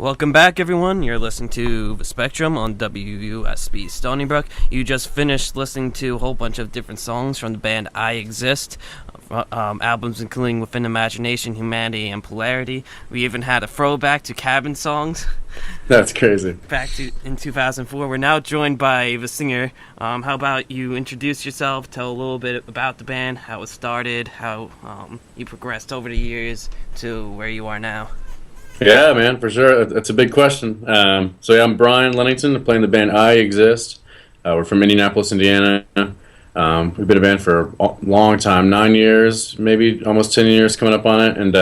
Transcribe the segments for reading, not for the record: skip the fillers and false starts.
Welcome back, everyone. You're listening to The Spectrum on WUSB Stony Brook. You just finished listening to a whole bunch of different songs from the band I Exist, albums including Within Imagination, Humanity, and Polarity. We even had a throwback to Cabin songs. That's crazy. Back to in 2004. We're now joined by the singer. How about you introduce yourself, tell a little bit about the band, how it started, how you progressed over the years to where you are now. Yeah, man, for sure. That's a big question. I'm Brian Lenington. I'm playing the band I Exist. We're from Indianapolis, Indiana. We've been a band for a long time, 9 years, maybe almost 10 years coming up on it. And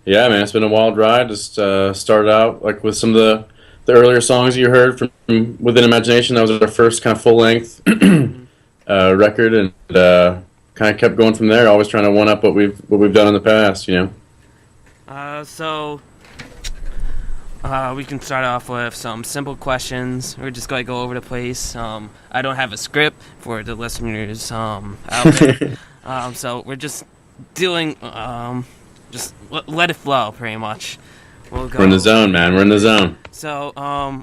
yeah, man, it's been a wild ride. Just started out like with some of the earlier songs you heard from Within Imagination. That was our first kind of full-length record, and kind of kept going from there. Always trying to one-up what we've done in the past, you know. We can start off with some simple questions. We're just going to go over the place. I don't have a script for the listeners out there. So we're just doing, just let it flow, pretty much. We're in the zone, man. We're in the zone. So,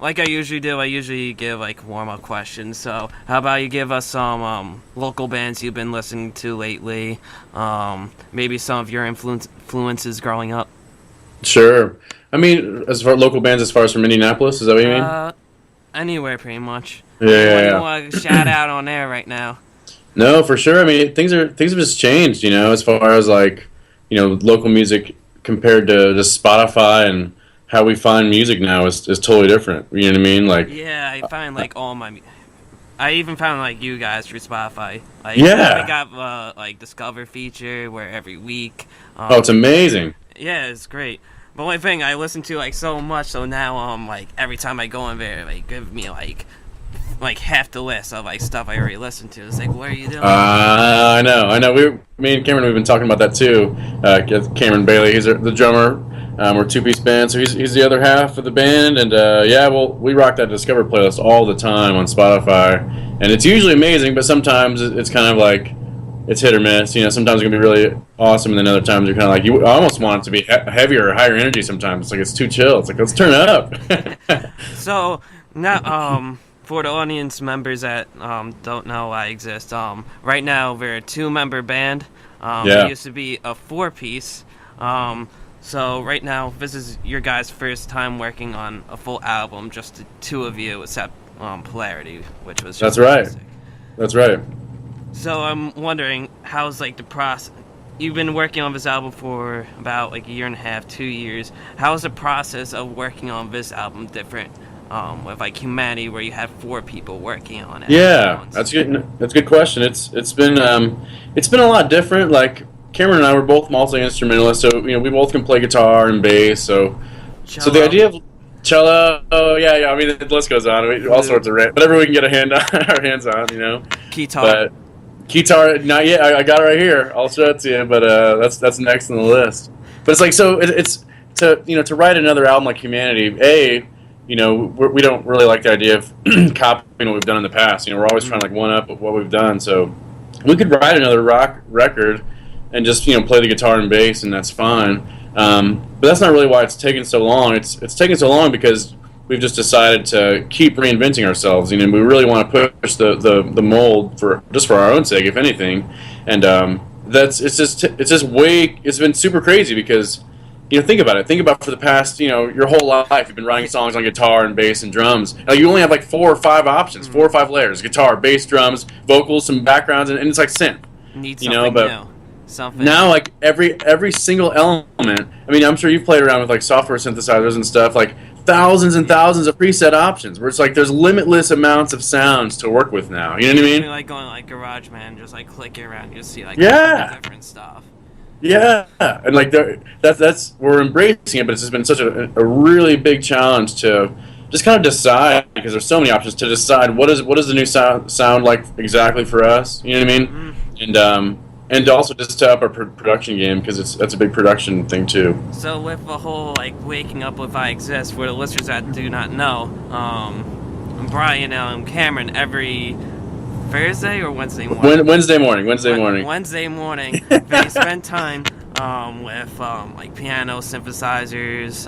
like I usually do, I usually give, like, warm-up questions. So, how about you give us some local bands you've been listening to lately, maybe some of your influences growing up? Sure. I mean, as far local bands, as far as from Indianapolis, is that what you mean? Anywhere, pretty much. Yeah. What do you want to shout out on there right now? No, for sure. I mean, things have just changed, you know, as far as like, you know, local music compared to just Spotify, and how we find music now is totally different. You know what I mean? Like, yeah, I find like I even found like you guys through Spotify. Like, yeah, we got like Discover feature where every week. Oh, it's amazing. Yeah, it's great. The only thing I listen to like so much, so now like every time I go in there, like give me like half the list of like stuff I already listened to. It's like, what are you doing? I know. Me and Cameron, we've been talking about that too. Cameron Bailey, he's the drummer. We're a two-piece band, so he's the other half of the band. And yeah, well, we rock that Discover playlist all the time on Spotify, and it's usually amazing. But sometimes it's kind of like it's hit or miss. You know, sometimes it can be really awesome, and then other times you're kind of like, you almost want it to be heavier or higher energy sometimes. It's like it's too chill. It's like, let's turn it up. So, now, for the audience members that don't know I Exist, right now we're a two-member band. Yeah. We used to be a four-piece. So right now, this is your guys' first time working on a full album, just the two of you, except Polarity, which was just That's right. music. That's right. So I'm wondering, how's like the process? You've been working on this album for about like a year and a half, 2 years. How is the process of working on this album different with like Humanity, where you have four people working on it? Yeah, that's good. That's a good question. It's been a lot different. Like Cameron and I were both multi-instrumentalists, so you know we both can play guitar and bass. So the idea of cello, yeah. I mean, the list goes on. All sorts of whatever we can get our hands on, you know. Guitar. Guitar, not yet. I got it right here. I'll show it to you, but that's next on the list. But it's like, so it's to write another album like Humanity. You know, we don't really like the idea of copying what we've done in the past. You know, we're always trying to like one up what we've done. So we could write another rock record and just play the guitar and bass, and that's fine. But that's not really why it's taken so long. It's taken so long because we've just decided to keep reinventing ourselves. You know, we really want to push the mold for our own sake, if anything. And it's been super crazy because, you know, think about it. Think about for the past, your whole life, you've been writing songs on guitar and bass and drums. Now you only have like 4 or 5 options, 4 or 5 layers: guitar, bass, drums, vocals, some backgrounds, and it's like synth. Need something new. Something. Now, like every single element. I mean, I'm sure you've played around with like software synthesizers and stuff. Like thousands and thousands of preset options. Where it's like there's limitless amounts of sounds to work with now. You know what I mean? Like going like GarageBand, just like clicking around, you see like different stuff. Yeah, and like that's we're embracing it, but it's just been such a really big challenge to just kind of decide, because there's so many options, to decide what does the new sound like exactly for us. You know what I mean? Mm-hmm. And also just to up our production game, because that's a big production thing too. So with the whole like waking up with I Exist, for the listeners that do not know, Brian and Cameron every Thursday or Wednesday morning? Wednesday morning. Wednesday morning, they spend time with like piano, synthesizers.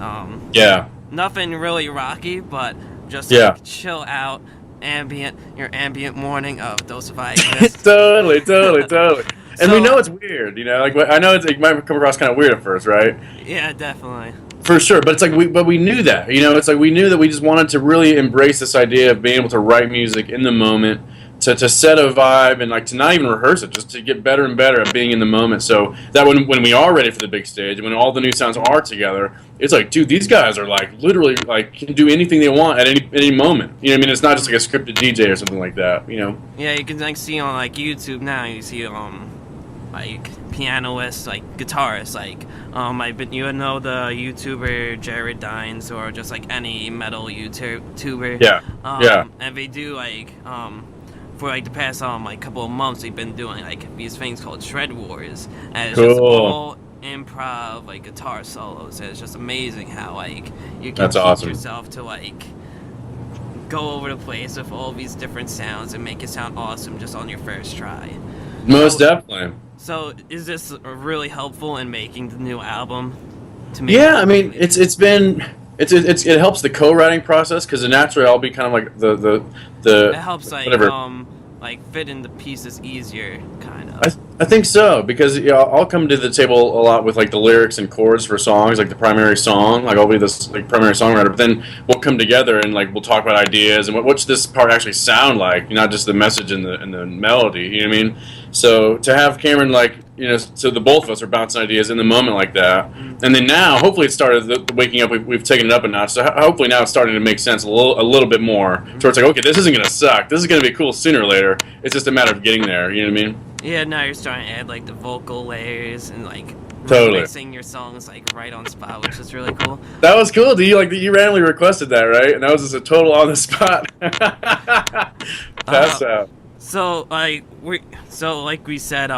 Yeah. nothing really rocky, but just Yeah. like chill out, your ambient morning of Those If I Exist. Totally, totally, totally. And we So know it's weird, like I know it might come across kind of weird at first, right? yeah, definitely. For sure, but it's like we knew that, it's like we knew that we just wanted to really embrace this idea of being able to write music in the moment, to set a vibe, and like to not even rehearse it, just to get better and better at being in the moment, so that when we are ready for the big stage, when all the new sounds are together, it's like, dude, these guys are like literally like can do anything they want at any moment. You know what I mean? It's not just like a scripted DJ or something like that. Yeah, you can like see on like YouTube now. You see like pianists, like guitarists, like you know the YouTuber Jared Dines, or just like any metal YouTuber. Yeah, yeah. And they do like for like the past like couple of months, they've been doing like these things called Shred Wars, and it's just all improv like guitar solos. And it's just amazing how like you can teach yourself to like go over the place with all these different sounds and make it sound awesome just on your first try. Most definitely. So is this really helpful in making the new album? Yeah, I mean, it helps the co-writing process, because naturally I'll be kind of like the it helps whatever. like fit in the pieces easier, kind of. I think so, because I'll come to the table a lot with like the lyrics and chords for songs, like the primary song, like I'll be this like primary songwriter, but then we'll come together and like we'll talk about ideas and what's this part actually sound like, not just the message and the melody, you know what I mean? So to have Cameron like, so the both of us are bouncing ideas in the moment like that, and then now hopefully it started the waking up, we've taken it up a notch, so hopefully now it's starting to make sense a little bit more, so it's like, okay, this isn't gonna suck, this is gonna be cool sooner or later, it's just a matter of getting there, you know what I mean? Yeah, now you're starting to add like the vocal layers and like totally remixing your songs like right on spot, which is really cool. That was cool. Do you randomly requested that, right? And that was just a total on the spot. Pass out. So like we said,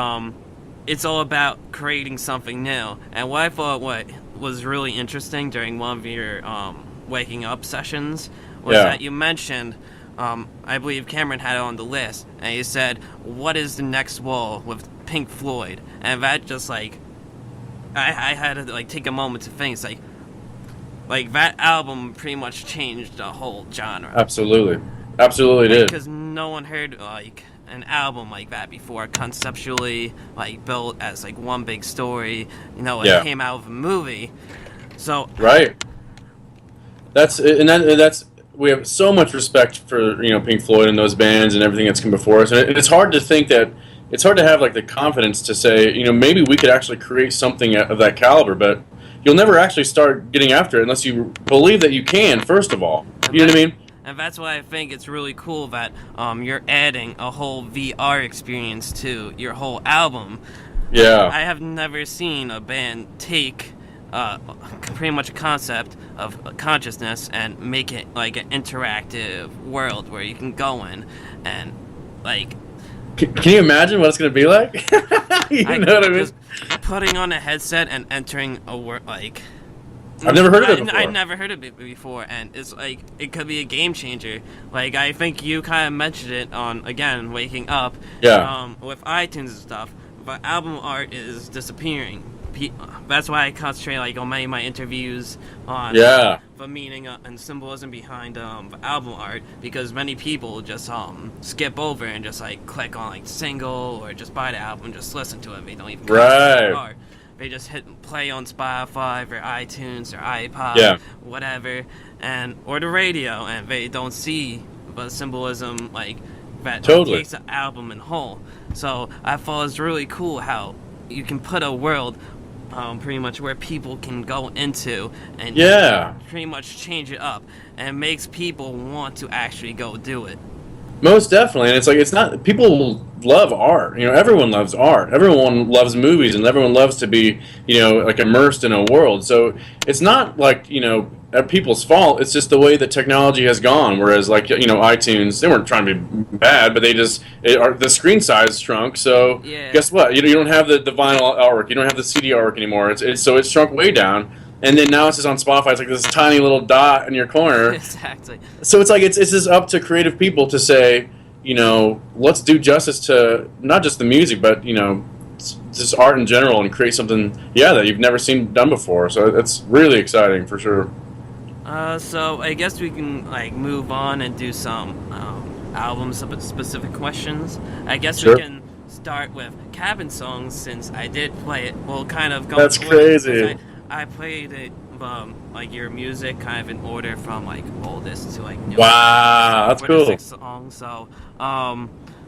it's all about creating something new. And what I thought was really interesting during one of your waking up sessions was that you mentioned, I believe Cameron had it on the list, and he said, "What is the next wall with Pink Floyd?" And that just like, I had to like take a moment to think. It's like that album pretty much changed the whole genre. Absolutely did. Because no one heard like an album like that before, conceptually like built as like one big story. It came out of a movie. So right. That's we have so much respect for Pink Floyd and those bands and everything that's come before us, and it's hard to think that. It's hard to have like the confidence to say, maybe we could actually create something of that caliber, but you'll never actually start getting after it unless you believe that you can, first of all. You know what I mean? And that's why I think it's really cool that you're adding a whole VR experience to your whole album. Yeah. I have never seen a band take pretty much a concept of consciousness and make it like an interactive world where you can go in and like... Can you imagine what it's going to be like? You know what I mean? Just putting on a headset and entering a world like... I've never heard of it before. I've never heard of it before, and it's like, it could be a game changer. Like, I think you kind of mentioned it on, again, Waking Up. Yeah. With iTunes and stuff, but album art is disappearing. That's why I concentrate like on many of my interviews on the meaning and symbolism behind the album art, because many people just skip over and just like click on like single or just buy the album and just listen to it. They don't even concentrate on the art. They just hit play on Spotify or iTunes or iPod, whatever, or the radio, and they don't see the symbolism like that takes the album in whole. So I thought it was really cool how you can put a world pretty much where people can go into and pretty much change it up, and it makes people want to actually go do it. Most definitely, and it's not, people love art. Everyone loves art. Everyone loves movies, and everyone loves to be, like immersed in a world. So it's not like, people's fault. It's just the way that technology has gone. Whereas like, iTunes, they weren't trying to be bad, but they just the screen size shrunk. So guess what? You don't have the vinyl artwork. You don't have the CD artwork anymore. It's shrunk way down. And then now it's just on Spotify. It's like this tiny little dot in your corner. Exactly. So it's like it's just up to creative people to say, let's do justice to not just the music, but just art in general, and create something that you've never seen done before. So it's really exciting for sure. So I guess we can like move on and do some albums of specific questions. I guess we Sure. can start with cabin songs since I did play it. Well, kind of going That's order, 'cause crazy. I played it like your music kind of in order from like oldest to like newest. Wow, that's For the cool. six songs.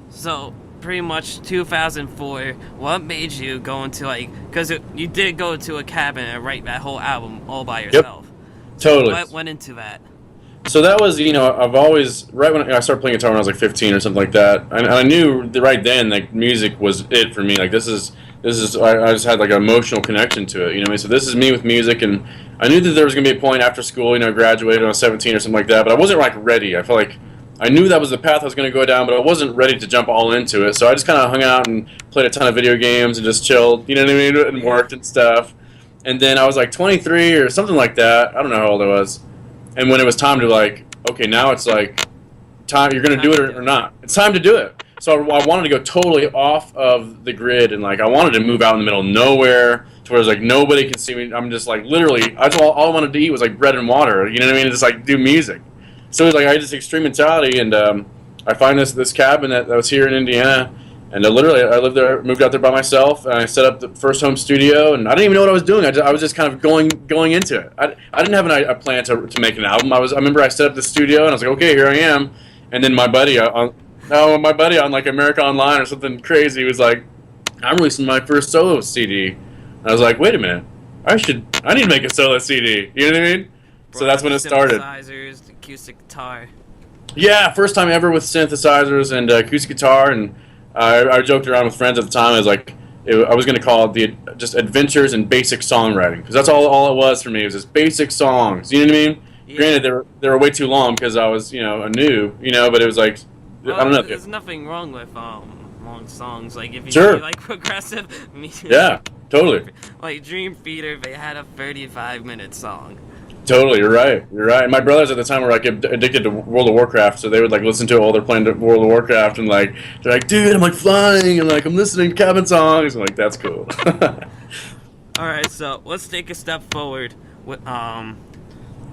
So pretty much 2004. What made you go into like? Because you did go to a cabin and write that whole album all by Yep, yourself. So totally. what went into that? So that was, I've always, right when I started playing guitar when I was like 15 or something like that, and I knew that right then, like, music was it for me. Like, I just had like an emotional connection to it, you know what I mean? So this is me with music, and I knew that there was going to be a point after school, graduated when I was 17 or something like that, but I wasn't like ready. I felt like I knew that was the path I was going to go down, but I wasn't ready to jump all into it. So I just kind of hung out and played a ton of video games and just chilled, you know what I mean, and Yeah. worked and stuff. And then I was like 23 or something like that. I don't know how old I was. And when it was time to like, okay, now it's like time. You're gonna Time do it to or do it. not. It's time to do it. So I wanted to go totally off of the grid, and like I wanted to move out in the middle of nowhere to where it's like nobody can see me. I'm just like literally. All I wanted to eat was like bread and water. You know what I mean? Just like do music. So it was like I had this extreme mentality, and I find this cabin that was here in Indiana. And literally, I lived there, moved out there by myself, and I set up the first home studio, and I didn't even know what I was doing. I was just kind of going into it. I didn't have a plan to make an album. I remember I set up the studio, and I was like, okay, here I am. And then my buddy on like America Online or something crazy was like, I'm releasing my first solo CD. And I was like, wait a minute, I need to make a solo CD. You know what I mean? So that's when it started. Synthesizers, acoustic guitar. Yeah, first time ever with synthesizers and acoustic guitar, and I joked around with friends at the time. I was like, I was going to call it just adventures in basic songwriting, because that's all it was for me. It was just basic songs. You know what I mean? Yeah. Granted, they were way too long because I was a noob. But it was like Well, I don't know. there's nothing wrong with long songs. Like if you Sure. really like progressive music. Yeah, totally. Like Dream Theater, they had a 35-minute song. Totally, you're right. You're right. And my brothers at the time were like addicted to World of Warcraft, so they would like listen to it while they're playing World of Warcraft, and like they're like, "Dude, I'm like flying, and like I'm listening to cabin songs." I'm like, "That's cool." All right, so let's take a step forward.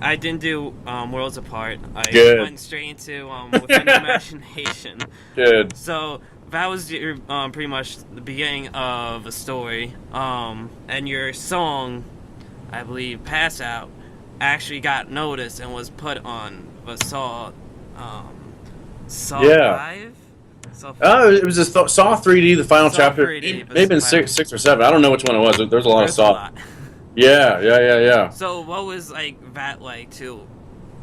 I didn't do Worlds Apart. I Good. went straight into Within Imagination. Good. So that was your pretty much the beginning of a story. And your song, I believe, "Pass Out," actually got noticed and was put on the Saw Yeah. 5? Saw 5? Oh, it was just Saw 3D, the final Saw chapter. 3D, but Maybe been it's the final. six or seven. I don't know which one it was. There's a lot of There's a Saw. lot. Yeah. So what was like that like to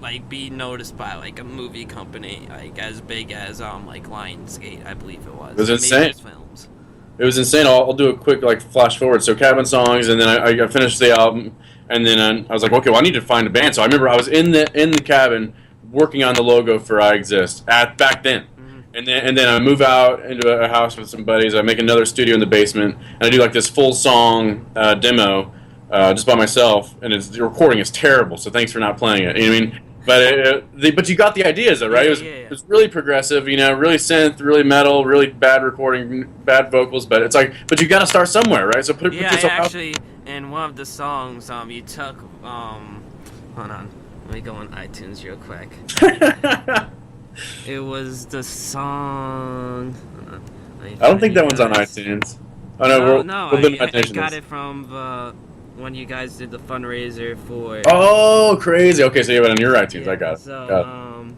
like be noticed by like a movie company like as big as like Lionsgate, I believe it was. It was Made insane. those films. It was insane. I'll do a quick like flash forward. So cabin songs, and then I finished the album, and then I was like, okay, well I need to find a band. So I remember I was in the cabin working on the logo for I Exist back then. And then I move out into a house with some buddies. I make another studio in the basement, and I do like this full song demo just by myself. And the recording is terrible, so thanks for not playing it. You know what I mean? But you got the ideas, though, right? Yeah. It was really progressive, really synth, really metal, really bad recording, bad vocals. But it's like, but you got to start somewhere, right? So put Yeah, yourself actually, in one of the songs, you took hold on, let me go on iTunes real quick. out. It was the song. Hold on, let me I don't find think you that one's on guys. iTunes. Oh no, No, World of I Imagination got is. it from the when you guys did the fundraiser for. Oh, crazy. Okay, so you have it on your iTunes. I got it. So, Got it.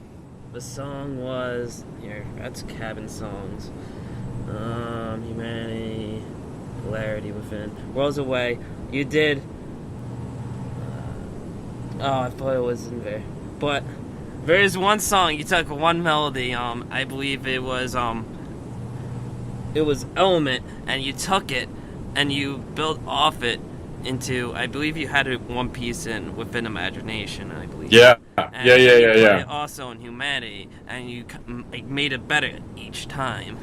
the song was here. That's cabin songs. Humanity, polarity within, worlds away. You did. Oh, I thought it was in there, but there's one song you took one melody. I believe it was Element, and you took it and you built off it into. I believe you had it one piece in Within Imagination. I believe. Yeah. And Yeah. you put it also in Humanity, and you like made it better each time.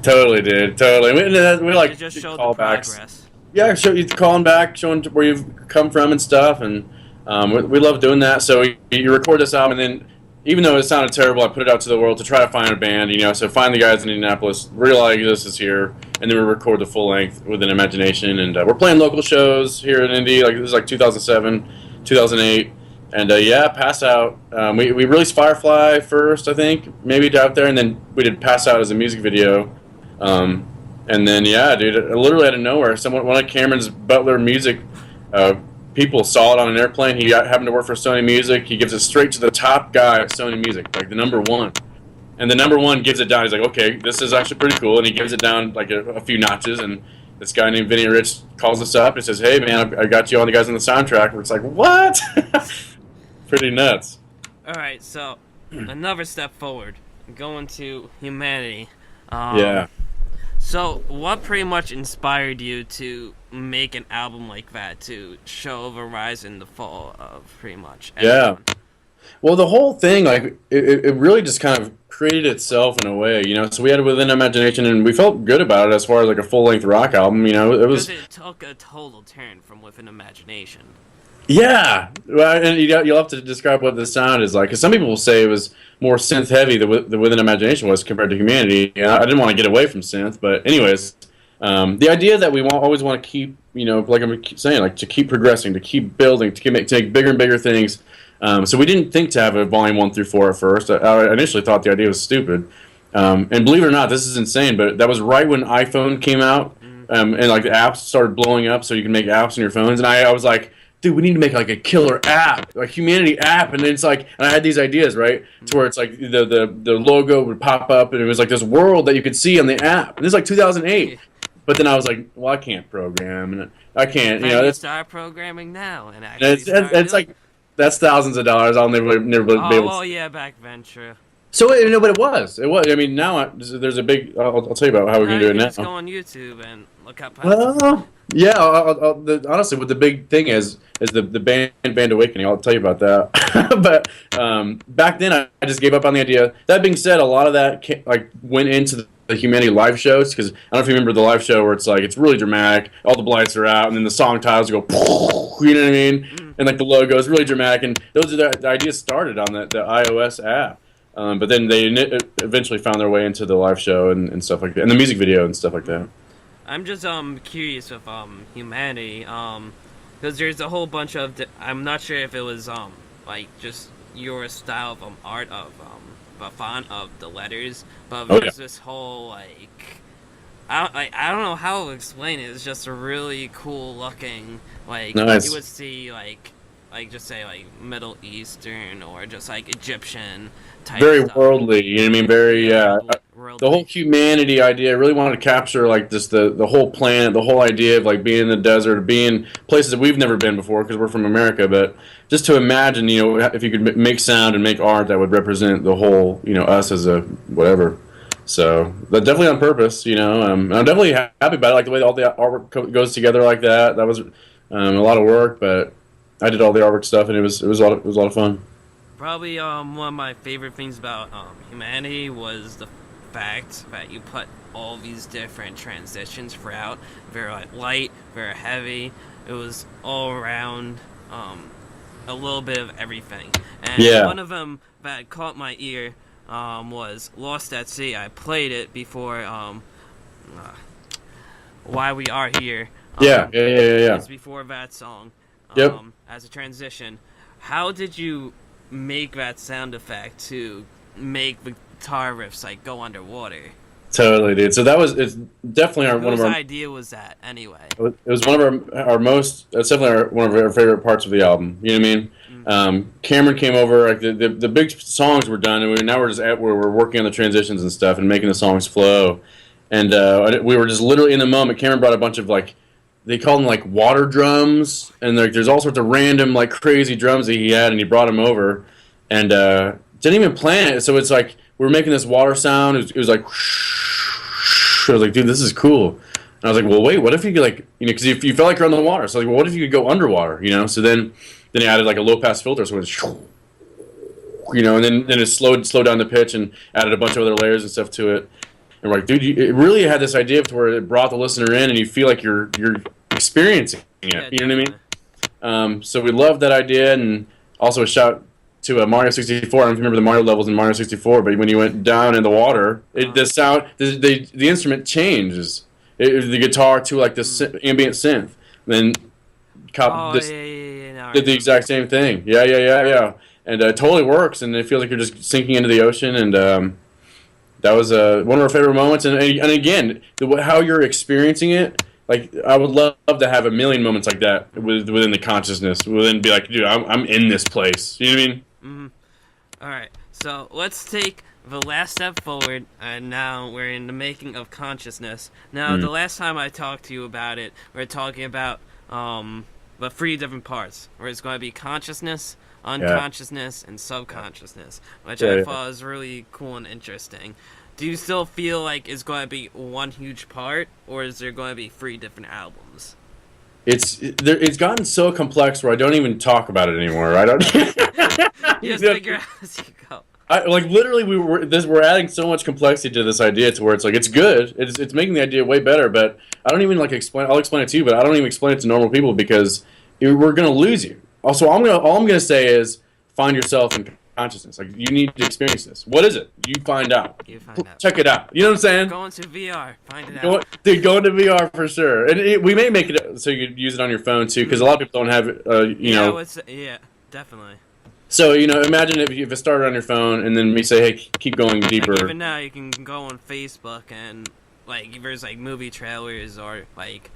Totally, dude. Totally. We like It just showed the callbacks. progress. Yeah, show you calling back, showing where you've come from and stuff, and we love doing that. So you record this album, and then even though it sounded terrible, I put it out to the world to try to find a band. So find the guys in Indianapolis, realize this is here, and then we record the full length Within Imagination, and we're playing local shows here in Indy. Like this is like 2007, 2008. And yeah, Pass Out. We released Firefly first, I think, maybe out there, and then we did Pass Out as a music video. Um, and then yeah, dude, literally out of nowhere, one of Cameron's Butler music uh, people saw it on an airplane. He happened to work for Sony Music. He gives it straight to the top guy at Sony Music, like the number one. And the number one gives it down. He's like, okay, this is actually pretty cool. And he gives it down like a few notches. And this guy named Vinny Rich calls us up and says, hey, man, I got you all the guys on the soundtrack. We're just like, what? Pretty nuts. All right, so another step forward, going to Humanity. Yeah. So, what pretty much inspired you to make an album like that, to show the rise and the fall of pretty much everyone? Yeah. Well, the whole thing, like, it really just kind of created itself in a way, you know. So we had it Within Imagination, and we felt good about it as far as like a full-length rock album, you know. It was. Because it took a total turn from Within Imagination. Yeah, well, and you'll have to describe what the sound is like, because some people will say it was more synth heavy than the Within Imagination was compared to Humanity. And I didn't want to get away from synth, but anyways, the idea that we always want to keep, you know, like I'm saying, like to keep progressing, to keep building, to make bigger and bigger things. So we didn't think to have a volume 1 through 4 at first. I initially thought the idea was stupid, and believe it or not, this is insane. But that was right when iPhone came out, and like the apps started blowing up, so you can make apps on your phones. And I was like, dude, we need to make like a killer app, like Humanity app. And then it's like, and I had these ideas, right, to where it's like the logo would pop up, and it was like this world that you could see on the app. And this is like 2008. But then I was like, well, I can't program, and I can't, you know. You start programming now, and actually it's like. That's thousands of dollars. I'll never be able to. Oh, yeah, back then, true. So, you know, but it was. I mean, now there's a big. I'll tell you about how we're going to do it now. Just go on YouTube and look up. Well, yeah. Honestly, what the big thing is the band Awakening. I'll tell you about that. But back then, I just gave up on the idea. That being said, a lot of that went into the Humanity live shows, because I don't know if you remember the live show where it's really dramatic. All the lights are out, and then the song titles go. You know what I mean? And like the logo is really dramatic, and those are the ideas started on the iOS app. But then they eventually found their way into the live show and stuff like that, and the music video and stuff like that. I'm just curious with Humanity, because there's a whole bunch of I'm not sure if it was like just your style of art of the font of the letters, but there's this whole like I don't know how to explain it. It's just a really cool looking, like, nice. You would see like just say like Middle Eastern or just like Egyptian type very stuff. Worldly, you know what I mean? Very worldly. The whole humanity idea. I really wanted to capture like just the whole planet, the whole idea of like being in the desert, being places that we've never been before because we're from America, but just to imagine, you know, if you could make sound and make art that would represent the whole, you know, us as a whatever. So that's definitely on purpose, you know. I'm definitely happy about it, like the way all the artwork goes together like that. That was a lot of work, but I did all the artwork stuff, and it was a lot of fun. Probably one of my favorite things about Humanity was the fact that you put all these different transitions throughout. Very light, very heavy. It was all around a little bit of everything. And one of them that caught my ear was Lost at Sea. I played it before Why We Are Here. Yeah. It's before that song. Yep. As a transition. How did you make that sound effect to make the guitar riffs like go underwater? Totally, dude. So it's definitely one of our. Whose idea was that anyway? It was one of our most. It's definitely one of our favorite parts of the album. You know what I mean? Mm-hmm. Cameron came over. Like the big songs were done, and now we're just at where we're working on the transitions and stuff and making the songs flow. And we were just literally in the moment. Cameron brought a bunch of like. They called them like water drums, and there's all sorts of random like crazy drums that he had, and he brought them over, and didn't even plan it. So it's like we were making this water sound. It was like, I was like, dude, this is cool. And I was like, well, wait, what if you could like, you know, because you felt like you're on the water. So like, well, what if you could go underwater, you know? So then he added like a low pass filter, so it was, you know, and then it slowed down the pitch and added a bunch of other layers and stuff to it. And we're like, dude, it really had this idea to where it brought the listener in, and you feel like you're experiencing it. Yeah, you know what I mean? So we loved that idea, and also a shout to Mario 64. I don't know if you remember the Mario levels in Mario 64, but when you went down in the water, the sound, the instrument changes. The guitar to like the ambient synth. Then Oh this yeah. No, I did the remember. exact same thing. Yeah. And it totally works, and it feels like you're just sinking into the ocean. And that was one of our favorite moments. And again, how you're experiencing it. Like I would love to have a million moments like that within the consciousness, within be like, dude, I'm in this place. You know what I mean? All right, so let's take the last step forward, and now we're in the making of consciousness. Now, the last time I talked to you about it, we are talking about the three different parts, where it's going to be consciousness, unconsciousness, and subconsciousness, which I thought was really cool and interesting. Do you still feel like it's going to be one huge part, or is there going to be three different albums? It's gotten so complex where I don't even talk about it anymore. I don't. You just figure out as you go. Like literally, we're adding so much complexity to this idea to where it's like it's good. It's making the idea way better. But I don't even like explain. I'll explain it to you, but I don't even explain it to normal people because we're gonna lose you. Also, all I'm gonna say is find yourself in consciousness. Like you need to experience this. What is it? You find out. You find out. Check it out. You know what I'm saying? Go into VR. Find it Go, out. dude, go into VR for sure. And we may make it so you could use it on your phone too, because a lot of people don't have it. You know. Yeah, definitely. So imagine if it started on your phone, and then we say, "Hey, keep going deeper." Like even now, you can go on Facebook and like there's like movie trailers or like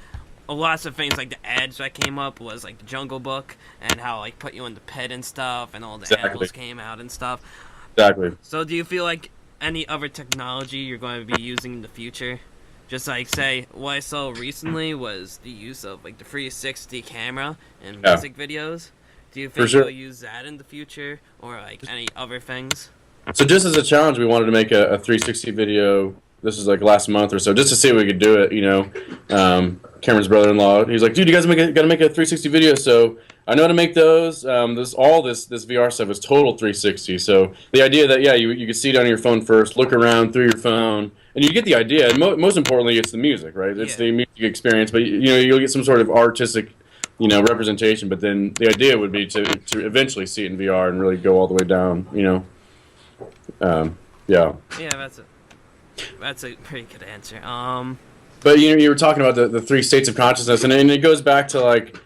lots of things. Like the ads that came up was like the Jungle Book and how like put you in the pet and stuff, and all the animals came out and stuff. Exactly. So do you feel like any other technology you're going to be using in the future? Just like say, what I saw recently was the use of like the 360 camera in music videos. Do you think you'll use that in the future, or like any other things? So just as a challenge, we wanted to make a 360 video. This is like last month or so, just to see if we could do it. Cameron's brother-in-law, he's like, dude, you guys got to make a 360 video. So I know how to make those. This VR stuff is total 360. So the idea that you could see it on your phone first, look around through your phone, and you get the idea. And most importantly, it's the music, right? It's the music experience. But you'll get some sort of artistic representation, but then the idea would be to eventually see it in VR and really go all the way down, Yeah, that's a pretty good answer. But you were talking about the three states of consciousness, and it goes back to like,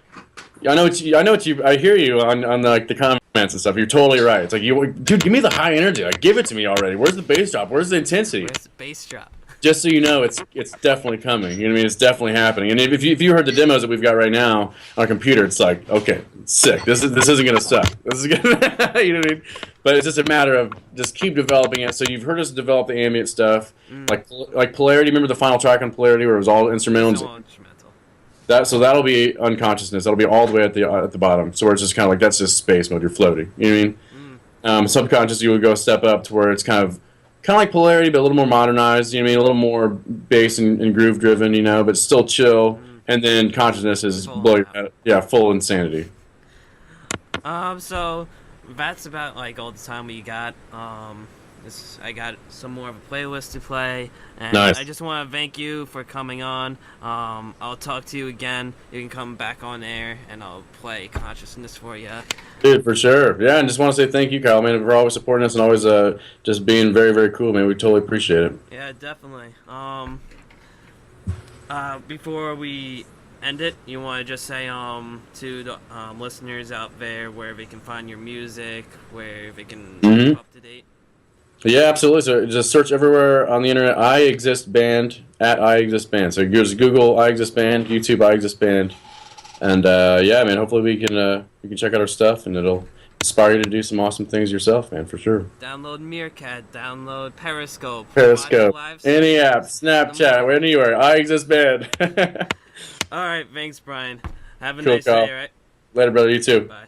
I hear you on like the comments and stuff. You're totally right. It's like dude, give me the high energy. Like, give it to me already. Where's the bass drop? Where's the intensity? Where's the bass drop? Just so you know, it's definitely coming. You know what I mean? It's definitely happening. And if you heard the demos that we've got right now on our computer, it's like, okay, sick. This isn't gonna suck. This is gonna, you know what I mean? But it's just a matter of just keep developing it. So you've heard us develop the ambient stuff, like Polarity. Remember the final track on Polarity where it was all instrumental? It's all instrumental. That'll be unconsciousness. That'll be all the way at the bottom. So where it's just kind of like that's just space mode. You're floating. You know what I mean? Subconscious, you would go a step up to where it's kind of like Polarity, but a little more modernized. You know what I mean? A little more bass and groove driven. But still chill. And then consciousness is full insanity. So that's about like all the time we got. I got some more of a playlist to play, and I just want to thank you for coming on. I'll talk to you again. You can come back on air, and I'll play Consciousness for you. Dude, for sure. Yeah, and just want to say thank you, Kyle, man, for always supporting us and always just being very, very cool, man. We totally appreciate it. Yeah, definitely. Before we end it, you want to just say to the listeners out there where they can find your music, where they can keep up to date? Yeah, absolutely. So just search everywhere on the internet, I Exist Band, at I Exist Band. So just Google I Exist Band, YouTube I Exist Band. And man, hopefully we can check out our stuff and it'll inspire you to do some awesome things yourself, man, for sure. Download Meerkat, download Periscope, any app, Snapchat, anywhere. I Exist Band. Alright, thanks, Brian. Have a Cool, nice Kyle. day, alright? Later, brother. You too. Bye.